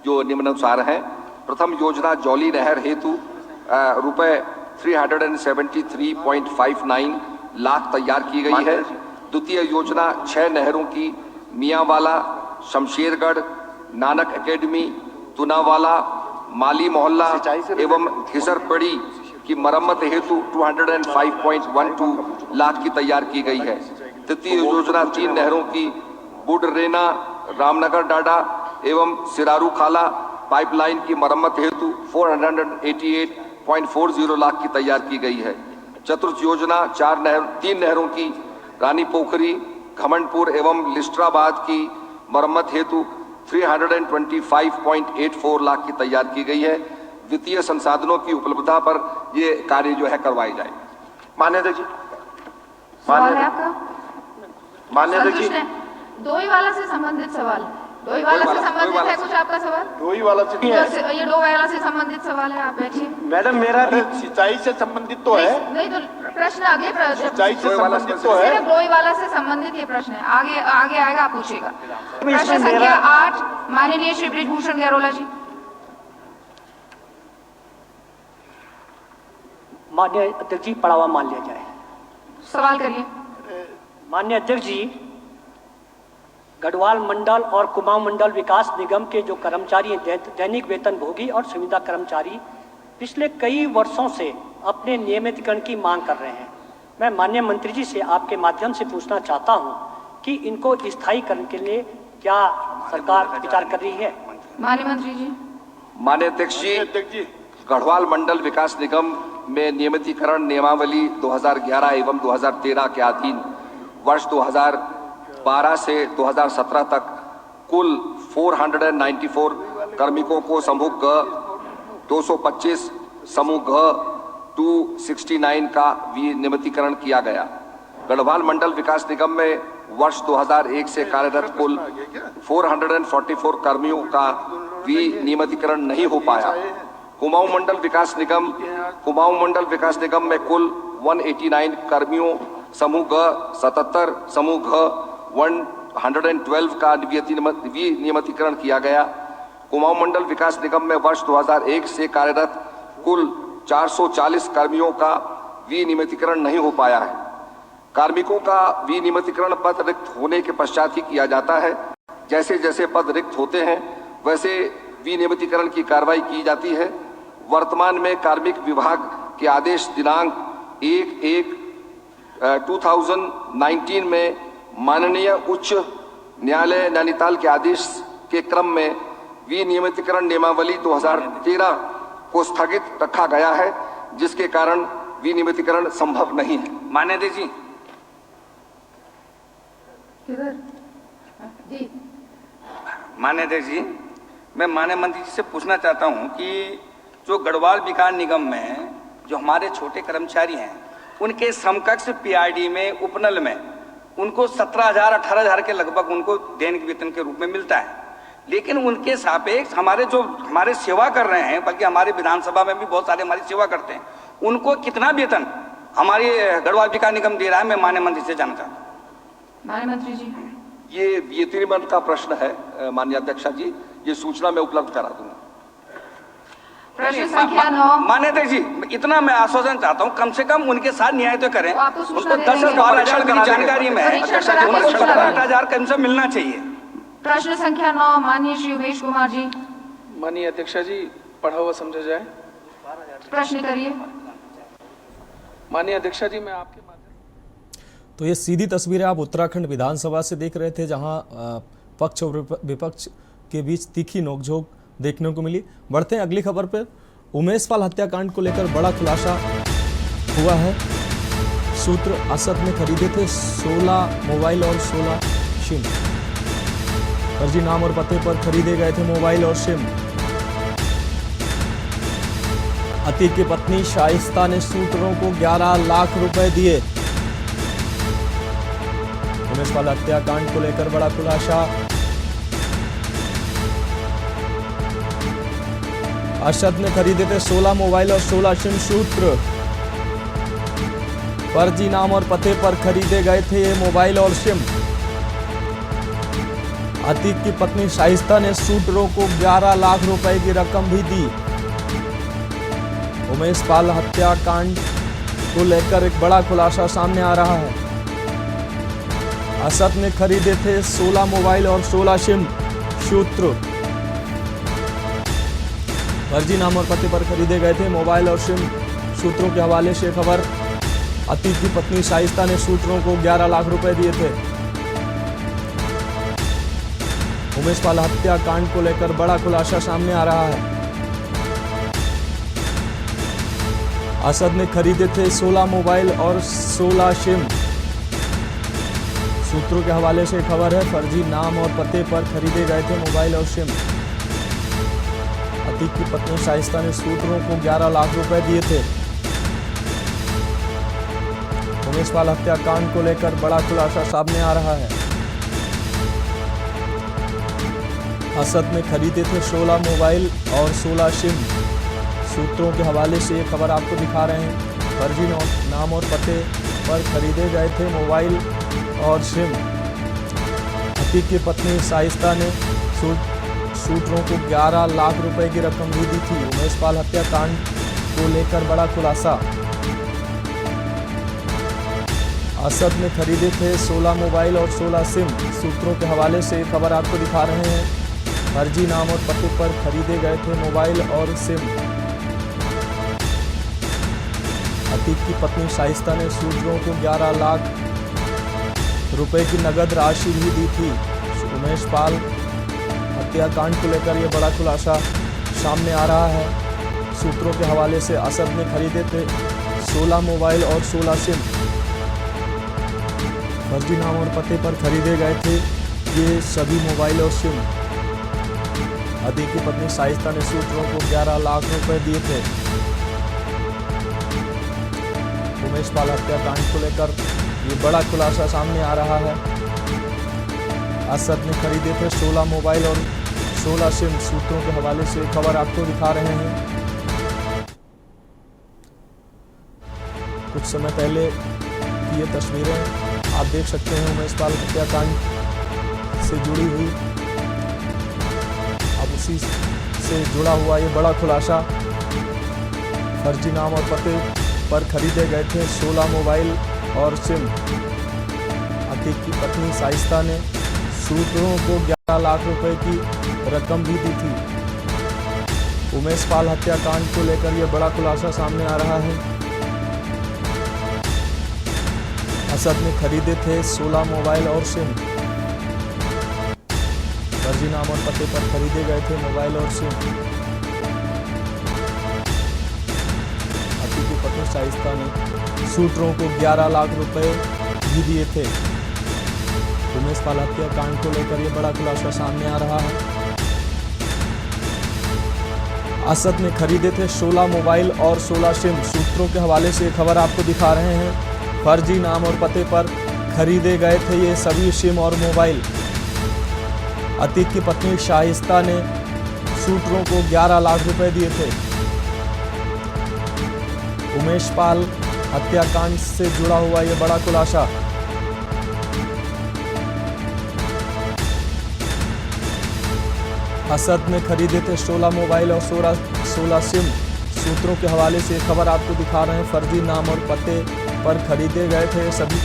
जो निम्नानुसार हैं। प्रथम योजना जौली नहर हेतु रुपए 373.59 लाख तैयार की गई है। द्वितीय योजना 6 नहरों की मियांवाला, शमशेरगढ़, नानक एकेडमी, तुनावाला, माली मोहल्ला एवं घिसरपड़ी की मरम्मत हेतु 205.12 लाख की तैयार की गई है। तृतीय योजना 3 नहरों की बुडरेना, रामनगर डाडा एवं सिरारू खाला पाइपलाइन की मरम्मत हेतु 488.40 लाख की तैयार की गई है। चतुर्थ योजना 3 नहरों की रानी पोखरी, घमंडपुर एवं लिस्ट्राबाद की मरम्मत हेतु 325.84 लाख की तैयार की गई है। वित्तीय संसाधनों की उपलब्धता पर ये कार्य जो है करवाई जाए। मान्य अध्यक्ष जी, सवाल है आपका? मान्य अध्यक्ष जी, डोईवाला से संबंधित सवाल। डोईवाला से संबंधित है कुछ आपका सवाल? डोईवाला से ये डोईवाला से संबंधित सवाल है, आप बैठिए। मैडम मेरा भी सिंचाई से संबंधित तो है। नहीं तो प्रश्न आगे, सिंचाई से संबंधित तो है। डोईवाला से संबंधित ये प्रश्न है, आगे आगे आएगा, आप पूछिएगा। प्रश्न संख्या 8 माननीय श्री बृजभूषण गैरोला जी। माननीय अध्यक्ष जी, पढ़ावा मान लिया जाए। सवाल करिए। माननीय अध्यक्ष जी, गढ़वाल मंडल और कुमाऊं मंडल विकास निगम के जो कर्मचारी हैं, दैनिक वेतन भोगी और संविदा कर्मचारी, पिछले कई वर्षों से अपने नियमितीकरण की मांग कर रहे हैं। मैं माननीय मंत्री जी से आपके माध्यम से पूछना चाहता हूं कि इनको स्थायीकरण के लिए क्या सरकार विचार कर रही है? माननीय मंत्री जी। माननीय अध्यक्ष जी, गढ़वाल मंडल विकास निगम में नियमितीकरण नियमावली 2011 एवं 2013 के अधीन वर्ष 2012 से 2017 तक कुल 494 कार्मिकों को समूह ग 225, समूह घ 269 का विनियमितीकरण किया गया। गढ़वाल मंडल विकास निगम में वर्ष 2001 से कार्यरत कुल 444 कर्मियों का विनियमितीकरण नहीं हो पाया। कुमाऊं मंडल विकास निगम में कुल 189 कर्मियों, समूह ग 77, समूह घ 112 का विनियमितीकरण किया गया। कुमाऊं मंडल विकास निगम में वर्ष 2001 से कार्यरत कुल 440 कर्मियों का विनियमितीकरण नहीं हो पाया है। कार्मिकों का विनियमितीकरण पद रिक्त होने के पश्चात ही किया जाता है। जैसे जैसे पद रिक्त होते हैं वैसे विनियमितीकरण की कार्रवाई की जाती है। वर्तमान में कार्मिक विभाग के आदेश दिनांक 1/1/2019 में माननीय उच्च न्यायालय नैनीताल के आदेश के क्रम में विनियमितीकरण नियमावली 2013 को स्थगित रखा गया है, जिसके कारण विनियमितीकरण संभव नहीं है। मान्य अध्यक्ष जी, मान्य अध्यक्ष जी, मैं माननीय मंत्री जी से पूछना चाहता हूं कि जो गढ़वाल विकास निगम में जो हमारे छोटे कर्मचारी हैं, उनके समकक्ष पीआरडी में, उपनल में उनको 17,000-18,000 के लगभग उनको दैनिक वेतन के रूप में मिलता है। लेकिन उनके सापेक्ष हमारे सेवा कर रहे हैं, बल्कि हमारे विधानसभा में भी बहुत सारे हमारी सेवा करते हैं, उनको कितना वेतन हमारे गढ़वाल विकास निगम दे रहा है, मैं माननीय मंत्री से जानना चाहता हूँ। माननीय मंत्री जी, ये त्रिमंड का प्रश्न है माननीय अध्यक्षा जी, ये सूचना मैं उपलब्ध करा दूंगा। प्रश्न संख्या 9। मान्य अध्यक्ष जी, इतना मैं आश्वासन चाहता हूँ, कम से कम उनके साथ न्याय तो करें। उनको 10-12,000 की जानकारी में है, उनको 17,000 कम से मिलना चाहिए। प्रश्न संख्या 9 माननीय श्री उमेश कुमार जी। माननीय अध्यक्षा जी, पढ़ा हुआ समझा जाए। प्रश्न करिए। माननीय अध्यक्षा जी, मैं आपके तो ये सीधी तस्वीरें आप उत्तराखंड विधानसभा से देख रहे थे, जहां पक्ष और विपक्ष के बीच तीखी नोकझोंक देखने को मिली। बढ़ते हैं अगली खबर पर। उमेश पाल हत्याकांड को लेकर बड़ा खुलासा हुआ है। सूत्र असद ने खरीदे थे 16 मोबाइल और 16 सिम। फर्जी नाम और पते पर खरीदे गए थे मोबाइल और सिम। अतीक की पत्नी शाइस्ता ने सूत्रों को 11 लाख रुपए दिए। उमेश पाल हत्याकांड को लेकर बड़ा खुलासा। अरशद ने खरीदे थे 16 मोबाइल और 16 सिम। सूत्र फर्जी नाम और पते पर खरीदे गए थे ये मोबाइल और सिम। अतीक की पत्नी शाइस्ता ने सूत्रों को 11 लाख रुपए की रकम भी दी। उमेश पाल हत्याकांड को लेकर एक बड़ा खुलासा सामने आ रहा है। असद ने खरीदे थे 16 मोबाइल और 16 सिम। सूत्र फर्जी नाम और पते पर खरीदे गए थे मोबाइल और सिम। सूत्रों के हवाले से खबर, अतीक की पत्नी शाइस्ता ने सूत्रों को 11 लाख रुपए दिए थे। उमेश पाल हत्याकांड को लेकर बड़ा खुलासा सामने आ रहा है। असद ने खरीदे थे 16 मोबाइल और 16 सिम। सूत्रों के हवाले से खबर है, फर्जी नाम और पते पर खरीदे गए थे मोबाइल और सिम। अतीक की पत्नी शाइस्ता ने सूत्रों को 11 लाख रुपए दिए थे। उमेश पाल हत्याकांड को लेकर बड़ा खुलासा सामने आ रहा है। असद ने खरीदे थे 16 मोबाइल और 16 सिम। सूत्रों के हवाले से ये खबर आपको दिखा रहे हैं, फर्जी नाम और पते पर खरीदे गए थे मोबाइल और सिम। अतीक की पत्नी शाइस्ता ने सूत्रों को 11 लाख रुपए की रकम भी दी थी। उमेश पाल हत्याकांड को लेकर बड़ा खुलासा, असद ने खरीदे थे 16 मोबाइल और 16 सिम। सूत्रों के हवाले से ये खबर आपको दिखा रहे हैं, फर्जी नाम और पते पर खरीदे गए थे मोबाइल और सिम। अतीक की पत्नी शाइस्ता ने सूत्रों को 11 लाख रुपए की नगद राशि भी दी थी। उमेश पाल हत्याकांड को लेकर यह बड़ा खुलासा सामने आ रहा है। सूत्रों के हवाले से असद ने खरीदे थे 16 मोबाइल और 16 सिम। फर्जी नाम और पते पर खरीदे गए थे ये सभी मोबाइल और सिम। अतीक की पत्नी शाइस्ता ने सूत्रों को 11 लाख रुपए दिए थे। उमेश पाल हत्याकांड को लेकर ये बड़ा खुलासा सामने आ रहा है। असद ने खरीदे थे 16 मोबाइल और 16 सिम। सूत्रों के हवाले से खबर आपको दिखा रहे हैं। कुछ समय पहले की ये तस्वीरें आप देख सकते हैं उमेश पाल हत्याकांड से जुड़ी हुई। अब उसी से जुड़ा हुआ ये बड़ा खुलासा, फर्जी नाम और पते पर खरीदे गए थे 16 मोबाइल और सिम। अतीक की पत्नी शाइस्ता ने सूत्रों को 11 लाख रुपए की रकम भी दी थी। उमेश पाल हत्याकांड को लेकर यह बड़ा खुलासा सामने आ रहा है। असद ने खरीदे थे 16 मोबाइल और सिम। फर्जी नाम और पते पर खरीदे गए थे मोबाइल और सिम। अतीक की पत्नी शाइस्ता ने सूत्रों को 11 लाख रुपए भी दिए थे। उमेश पाल हत्याकांड को लेकर यह बड़ा खुलासा सामने आ रहा है। असद ने खरीदे थे 16 मोबाइल और 16 सिम। सूत्रों के हवाले से खबर आपको दिखा रहे हैं, फर्जी नाम और पते पर खरीदे गए थे ये सभी सिम और मोबाइल। अतीक की पत्नी शाइस्ता ने सूत्रों को 11 लाख रुपए दिए थे। उमेश पाल हत्याकांड से जुड़ा हुआ यह बड़ा खुलासा, असद ने खरीदे थे 16 मोबाइल और 16 सिम। सूत्रों के हवाले से खबर आपको दिखा रहे हैं, फर्जी नाम और पते पर खरीदे गए थे सभी।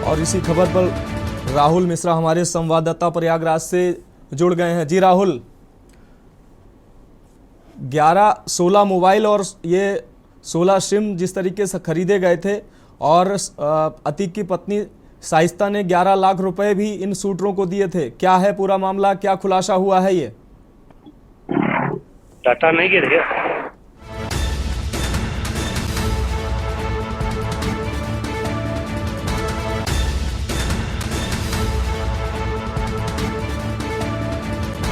और इसी खबर पर राहुल मिश्रा हमारे संवाददाता प्रयागराज से जुड़ गए हैं। जी राहुल, 16 मोबाइल और ये 16 सिम जिस तरीके से खरीदे गए थे और अतीक की पत्नी शाइस्ता ने 11 लाख रुपए भी इन शूटरों को दिए थे, क्या है पूरा मामला, क्या खुलासा हुआ है? ये डाटा नहीं गिर गया।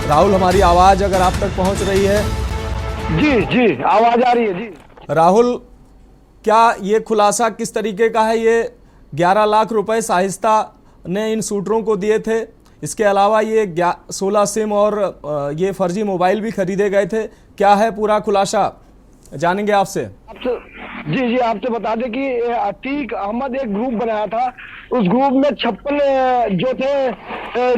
राहुल, हमारी आवाज अगर आप तक पहुंच रही है? जी आवाज आ रही है जी। राहुल, क्या ये खुलासा किस तरीके का है? ये 11 लाख रुपए शाइस्ता ने इन शूटरों को दिए थे, इसके अलावा ये 16 सिम और ये फर्जी मोबाइल भी खरीदे गए थे, क्या है पूरा खुलासा, जानेंगे आपसे। जी आपसे बता दें कि अतीक अहमद एक ग्रुप बनाया था, उस ग्रुप में 56 जो थे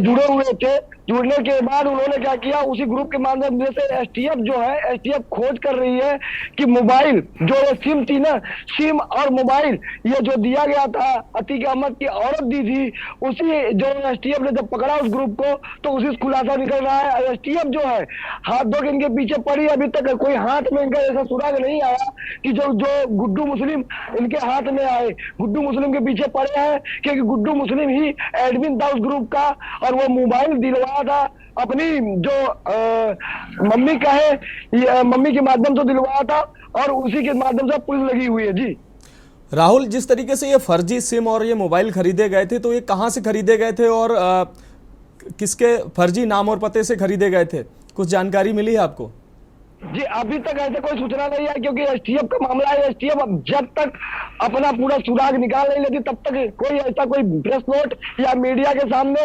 जुड़े हुए थे जुड़ने के बाद उन्होंने क्या किया, उसी ग्रुप के माध्यम से एसटीएफ जो है, एसटीएफ खोज कर रही है कि मोबाइल जो ये सिम थी ना, सिम और मोबाइल ये जो दिया गया था अतीक अहमद की औरत दी थी, उसी जो एसटीएफ ने जब पकड़ा उस ग्रुप को तो उसी खुलासा निकल रहा है। एसटीएफ जो है हाथ धो के इनके पीछे पड़ी, अभी तक कोई हाथ में इनका ऐसा सुराग नहीं आया कि जो गुड्डू मुस्लिम इनके हाथ में आए। गुड्डू मुस्लिम के पीछे पड़े हैं क्योंकि गुड्डू मुस्लिम ही एडमिन था उस ग्रुप का और वो मोबाइल दिलवाया था अपनी जो मम्मी का है, मम्मी के माध्यम से दिलवाया था और उसी के माध्यम से पुलिस लगी हुई है। जी राहुल, जिस तरीके से ये फर्जी सिम और ये मोबाइल खरीदे गए थे, तो ये कहां से खरीदे गए थे और किसके फर्जी नाम और पते से खरीदे गए थे, कुछ जानकारी मिली है आपको? जी अभी तक ऐसे कोई सूचना नहीं है क्योंकि एसटीएफ का मामला है। एसटीएफ अब जब तक अपना पूरा सुराग निकाल नहीं लेती तब तक कोई ऐसा कोई प्रेस नोट या मीडिया के सामने,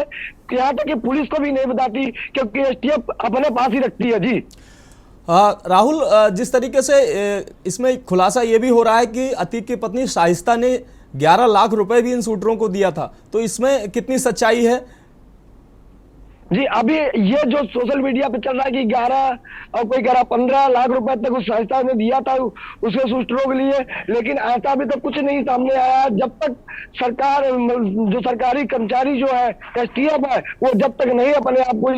यहाँ तक कि पुलिस को भी नहीं बताती क्योंकि एसटीएफ अपने पास ही रखती है। जी राहुल, जिस तरीके से इसमें खुलासा ये भी हो रहा है कि अतीक की पत्नी शाइस्ता ने 11 लाख रुपए भी इन शूटरों को दिया था, तो इसमें कितनी सच्चाई है? जी अभी ये जो सोशल मीडिया पे चल रहा है कि 11 और कोई कह रहा 15 लाख रुपए तक उस संस्था ने दिया था उसके शूटरों के लिए, लेकिन ऐसा अभी तक कुछ नहीं सामने आया। जब तक सरकार जो सरकारी कर्मचारी जो है एसटीएफ है वो जब तक नहीं अपने आप को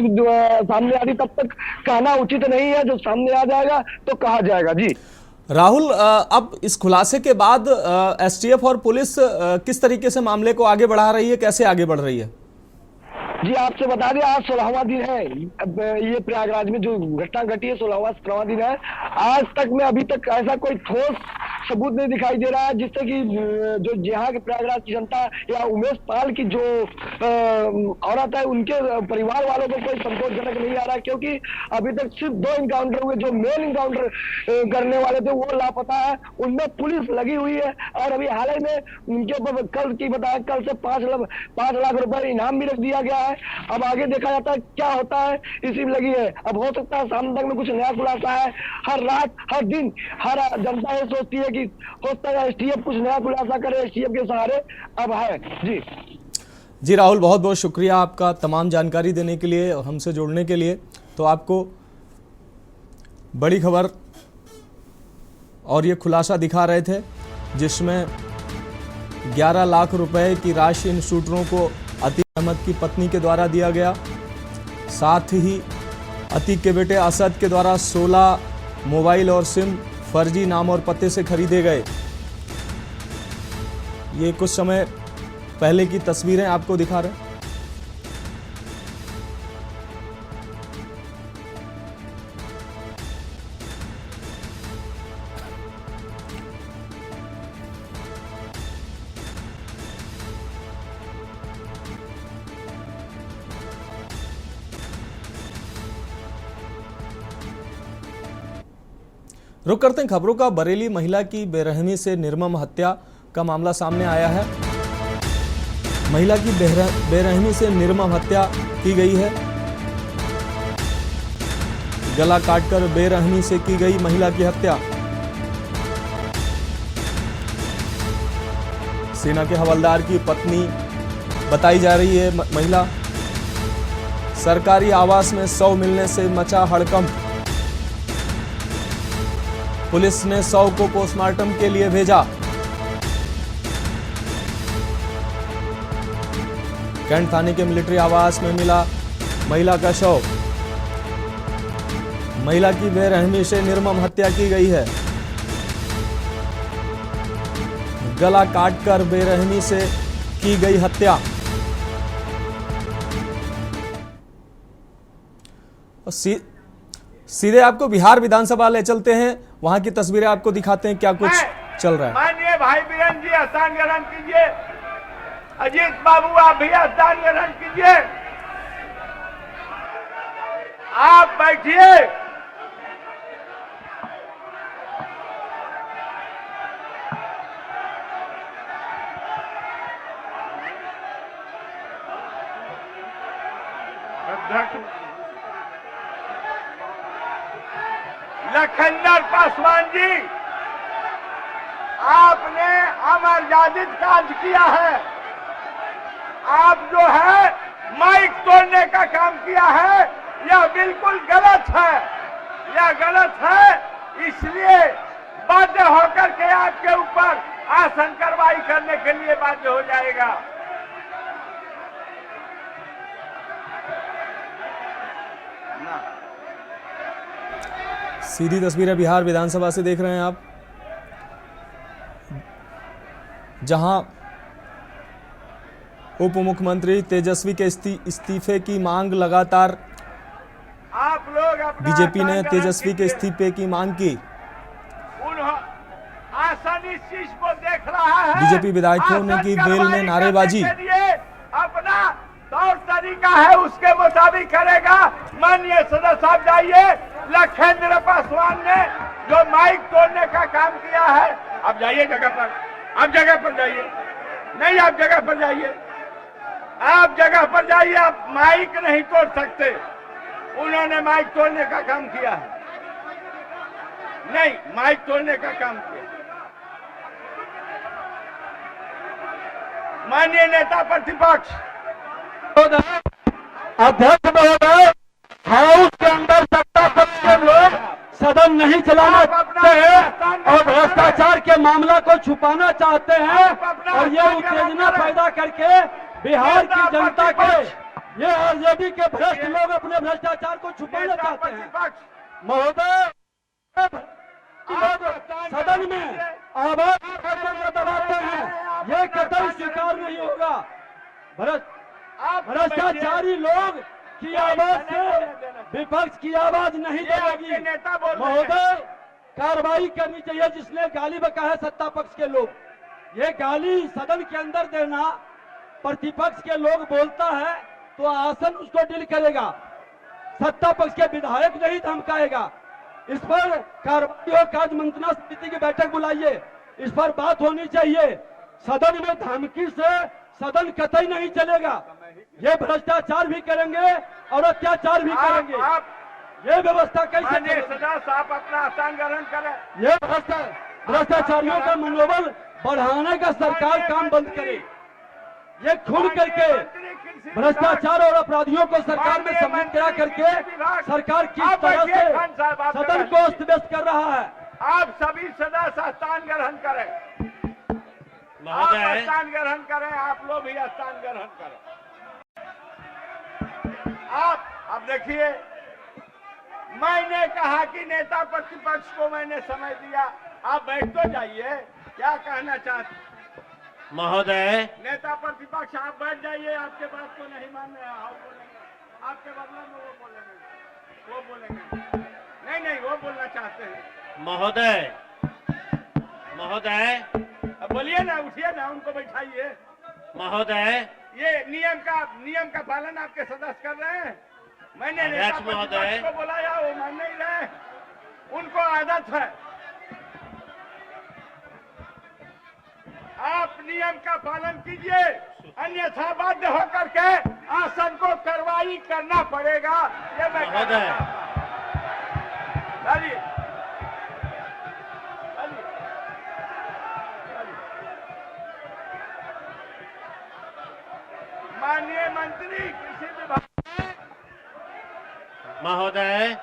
सामने आ रही तब तक कहना उचित नहीं है। जो सामने आ जाएगा तो कहा जाएगा। जी राहुल, अब इस खुलासे के बाद एसटीएफ और पुलिस किस तरीके से मामले को आगे बढ़ा रही है, कैसे आगे बढ़ रही है? जी आपसे बता दें आज 16वां दिन है, ये प्रयागराज में जो घटना घटी है 16वां दिन है। आज तक में अभी तक ऐसा कोई ठोस सबूत नहीं दिखाई दे रहा है जिससे कि जो यहाँ के प्रयागराज की जनता या उमेश पाल की जो औरत है उनके परिवार वालों को कोई संतोषजनक नहीं आ रहा है क्योंकि अभी तक सिर्फ 2 इनकाउंटर हुए। जो मेन इनकाउंटर करने वाले थे वो लापता है, उनमें पुलिस लगी हुई है और अभी हाल ही में उनके ऊपर कल की बताया कल से 5 लाख रुपए इनाम भी रख दिया गया है। अब आगे देखा जाता है क्या होता है, इसी में लगी है। अब हो सकता है शाम तक में कुछ नया खुलासा है। हर रात हर दिन हर जनता ये सोचती है कि हो सकता है एसटीएफ कुछ नया खुलासा करे, एसटीएफ के सहारे अब है। जी राहुल, बहुत बहुत शुक्रिया आपका तमाम जानकारी देने के लिए, हमसे जुड़ने के लिए। तो आपको बड़ी खबर और ये खुलासा दिखा रहे थे जिसमें 11 लाख रुपए की राशि इन शूटरों को अतीक अहमद की पत्नी के द्वारा दिया गया। साथ ही अतीक के बेटे असद के द्वारा 16 मोबाइल और सिम फर्जी नाम और पते से खरीदे गए। ये कुछ समय पहले की तस्वीरें आपको दिखा रहे हैं। रुक करते हैं खबरों का। बरेली महिला की बेरहमी से निर्मम हत्या का मामला सामने आया है। महिला की बेरहमी से निर्मम हत्या की गई है। गला काटकर बेरहमी से की गई महिला की हत्या। सेना के हवलदार की पत्नी बताई जा रही है महिला। सरकारी आवास में शव मिलने से मचा हड़कंप। पुलिस ने शव को पोस्टमार्टम के लिए भेजा। कैंट थाने के मिलिट्री आवास में मिला महिला का शव। महिला की बेरहमी से निर्मम हत्या की गई है। गला काटकर बेरहमी से की गई हत्या। सीधे आपको बिहार विधानसभा ले चलते हैं, वहां की तस्वीरें आपको दिखाते हैं क्या कुछ चल रहा है। माननीय भाई बीरेन जी हस्तान ग्रहण कीजिए। अजीत बाबू आप भी हस्तान ग्रहण कीजिए। आप बैठिए। लखनदर पासवान जी, आपने अमरजादित कार्य किया है। आप जो है माइक तोड़ने का काम किया है, यह बिल्कुल गलत है, यह गलत है। इसलिए बाध्य होकर के आपके ऊपर आसन कार्रवाई करने के लिए बाध्य हो जाएगा। सीधी तस्वीरें बिहार विधानसभा से देख रहे हैं आप, जहां उप मुख्यमंत्री तेजस्वी के इस्तीफे की मांग लगातार आप लोग बीजेपी ने तेजस्वी के इस्तीफे की मांग की। आसन इस चीज को देख रहा है, बीजेपी विधायकों ने की वेल में नारेबाजी। अपना तौर तरीका है उसके मुताबिक करेगा। माननीय सदस्य साहब जाइए, लखेंद्र पासवान ने जो माइक तोड़ने का काम किया है, आप जाइए जगह पर, आप जगह पर जाइए, नहीं आप जगह पर जाइए, आप जगह पर जाइए, आप माइक नहीं तोड़ सकते। उन्होंने माइक तोड़ने का काम किया है, नहीं माइक तोड़ने का काम किया। माननीय नेता प्रतिपक्ष अध्यक्ष महोदय, हाउस के अंदर सत्ता पक्ष के लोग सदन नहीं चलाना चाहते हैं और भ्रष्टाचार के मामला को छुपाना चाहते हैं और ये उत्तेजना पैदा करके बिहार की जनता के, ये आरजेडी के भ्रष्ट लोग अपने भ्रष्टाचार को छुपाना चाहते हैं। महोदय, सदन में आवाज दबाते हैं, ये कतई स्वीकार नहीं होगा। भ्रष्टाचारी लोग की आवाज से विपक्ष की आवाज नहीं दबेगी। महोदय, कार्रवाई करनी चाहिए जिसने गाली बका है सत्ता पक्ष के लोग। ये गाली सदन के अंदर देना, प्रतिपक्ष के लोग बोलता है तो आसन उसको डील करेगा, सत्ता पक्ष के विधायक नहीं धमकाएगा। इस पर कार्रवाई और कार्य मंत्रणा समिति की बैठक बुलाइए, इस पर बात होनी चाहिए। सदन में धमकी से सदन कतई नहीं चलेगा। ये भ्रष्टाचार भी करेंगे और अत्याचार भी करेंगे। ये व्यवस्था कैसे आप अपना आसन ग्रहण करें। ये भ्रष्टाचारियों का मनोबल बढ़ाने का सरकार काम बंद करे। ये खुद करके भ्रष्टाचार और अपराधियों को सरकार में सम्मिलित करा करके सरकार किस तरह से सदन को अस्त व्यस्त कर रहा है। आप सभी सदस्य स्थान ग्रहण करें, आप स्थान ग्रहण करें, आप लोग भी स्थान ग्रहण करें। आप अब देखिए, मैंने कहा कि नेता प्रतिपक्ष को मैंने समय दिया, आप बैठ तो जाइए, क्या कहना चाहते महोदय? नेता प्रतिपक्ष आप बैठ जाइए, आपके बात को नहीं मान रहे, आप बोलेंगे, आपके बदले में वो बोलेंगे, नहीं वो बोलना चाहते हैं। महोदय, महोदय, अब बोलिए ना, उठिए ना, उनको बैठाइए। महोदय, ये नियम का पालन आपके सदस्य कर रहे हैं। मैंने नेता प्रतिपक्ष को बुलाया, वो मान नहीं रहे, उनको आदत है। आप नियम का पालन कीजिए, अन्यथा बाध्य होकर के आसन को कार्रवाई करना पड़ेगा। ये मैं माननीय मंत्री कृषि विभाग महोदय,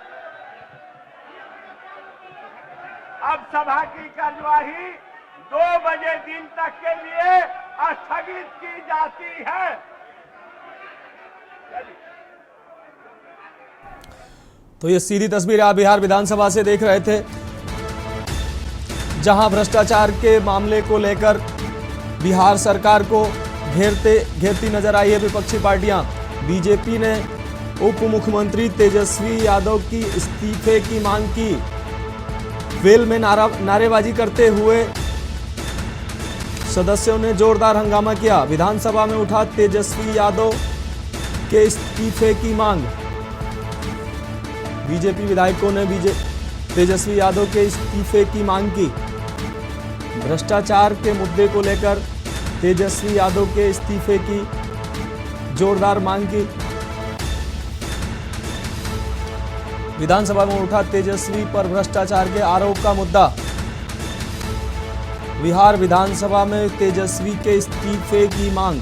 अब सभा की कार्यवाही 2 बजे दिन तक के लिए स्थगित की जाती है। तो ये सीधी तस्वीर आप बिहार विधानसभा से देख रहे थे, जहां भ्रष्टाचार के मामले को लेकर बिहार सरकार को घेरती नजर आई है विपक्षी पार्टियां। बीजेपी ने उप मुख्यमंत्री तेजस्वी यादव की इस्तीफे की मांग की। वेल में नारेबाजी करते हुए सदस्यों ने जोरदार हंगामा किया। विधानसभा में उठा तेजस्वी यादव के इस्तीफे की मांग। बीजेपी विधायकों ने तेजस्वी यादव के इस्तीफे की मांग की। भ्रष्टाचार के मुद्दे को लेकर तेजस्वी यादव के इस्तीफे की जोरदार मांग की। विधानसभा में उठा तेजस्वी पर भ्रष्टाचार के आरोप का मुद्दा। बिहार विधानसभा में तेजस्वी के इस्तीफे की मांग।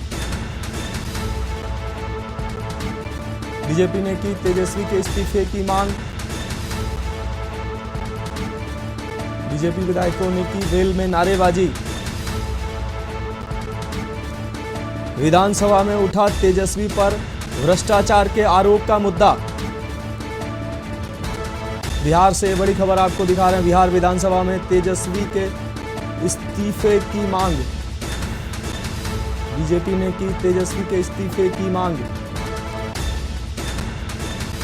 बीजेपी ने की तेजस्वी के इस्तीफे की मांग। बीजेपी विधायकों ने की वेल में नारेबाजी। विधानसभा में उठा तेजस्वी पर भ्रष्टाचार के आरोप का मुद्दा। बिहार से बड़ी खबर आपको दिखा रहे हैं। बिहार विधानसभा में तेजस्वी के इस्तीफे की मांग। बीजेपी ने की तेजस्वी के इस्तीफे की मांग।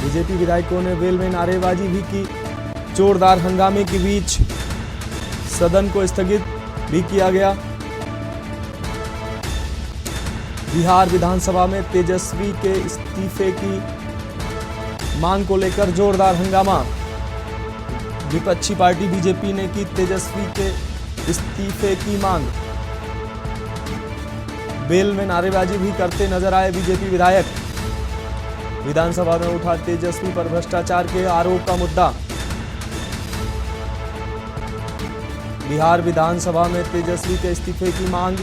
बीजेपी विधायकों ने वेल में नारेबाजी भी की। जोरदार हंगामे के बीच सदन को स्थगित भी किया गया। बिहार विधानसभा में तेजस्वी के इस्तीफे की मांग को लेकर जोरदार हंगामा। विपक्षी पार्टी बीजेपी ने की तेजस्वी के इस्तीफे की मांग। बेल में नारेबाजी भी करते नजर आए बीजेपी विधायक। विधानसभा में उठा तेजस्वी पर भ्रष्टाचार के आरोप का मुद्दा। बिहार विधानसभा में तेजस्वी के इस्तीफे की मांग।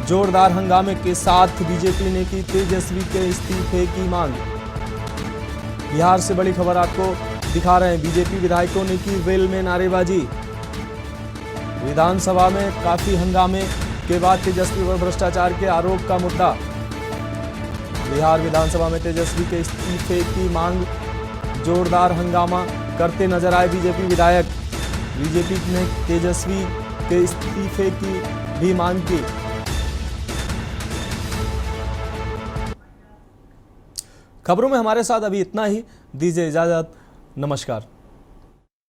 जोरदार हंगामे के साथ बीजेपी ने की तेजस्वी के इस्तीफे की मांग। बिहार से बड़ी खबर आपको दिखा रहे हैं। बीजेपी विधायकों ने की वेल में नारेबाजी। विधानसभा में काफी हंगामे के बाद तेजस्वी पर भ्रष्टाचार के आरोप का मुद्दा। बिहार विधानसभा में तेजस्वी के इस्तीफे की मांग। जोरदार हंगामा करते नजर आए बीजेपी विधायक। बीजेपी ने तेजस्वी के इस्तीफे की भी मांग की। खबरों में हमारे साथ अभी इतना ही। दीजिए इजाजत। नमस्कार।